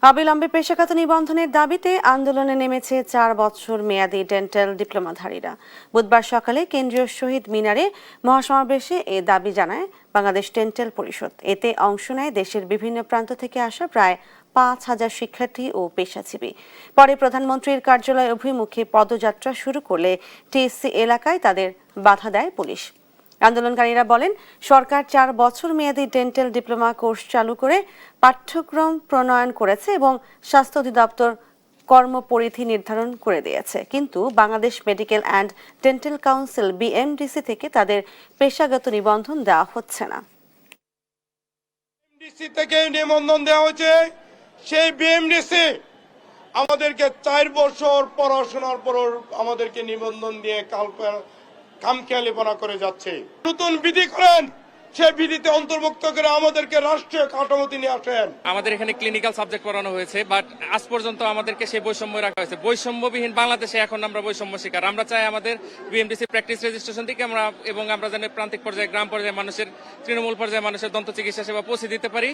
অবিলম্বে পেশাগত নিবন্ধনের দাবিতে আন্দোলনে নেমেছে 4 বছর মেয়াদী ডেন্টাল ডিপ্লোমাধারীরা। বুধবার সকালে কেন্দ্রীয় শহীদ মিনারে মহাসমাবেশে এ দাবি জানায় বাংলাদেশ ডেন্টাল পরিষদ। এতে অংশ নেয় দেশের বিভিন্ন প্রান্ত থেকে আসা প্রায় 5,000 শিক্ষার্থী ও পেশাজীবী। পরে প্রধানমন্ত্রীর কার্যালয় অভিমুখে পদযাত্রা শুরু করলে টিএসসি এলাকায় তাদের বাধা দেয় পুলিশ। আন্দোলনকারীরা বলেন, সরকার 4 বছর মেয়াদী ডেন্টাল ডিপ্লোমা কোর্স চালু করে পাঠ্যক্রম প্রণয়ন করেছে এবং স্বাস্থ্য অধিদপ্তর কর্মপরিধি নির্ধারণ করে দিয়েছে, কিন্তু Bangladesh medical and dental council BMDC থেকে তাদের পেশাগত নিবন্ধন দেওয়া হচ্ছে না। বিএমডিসি থেকে নিবন্ধন দেওয়া হয়েছে, সেই বিএমডিসি আমাদেরকে 4 বছর পড়াশোনার পর আমাদেরকে নিবন্ধন দিয়ে খামখেয়ালিপনা করে যাচ্ছে। নতুন বিধি করেন, সেই বিধিতে অন্তর্ভুক্ত করে আমাদেরকে রাষ্ট্রীয় কাঠামোতে নিয়ে আসেন। আমাদের এখানে ক্লিনিক্যাল সাবজেক্ট পড়ানো হয়েছে, বাট আজ পর্যন্ত আমাদেরকে সেই বৈষম্য রাখা হয়েছে। বৈষম্যবিহীন বাংলাদেশে এখন আমরা বৈষম্য শিকার। আমরা চাই আমাদের বিএমডিসি প্র্যাকটিস রেজিস্ট্রেশন থেকে আমরা জানি প্রান্তিক পর্যায়ে, গ্রাম পর্যায়ে মানুষের, তৃণমূল পর্যায়ে মানুষের দন্ত চিকিৎসা সেবা পৌঁছে দিতে পারি।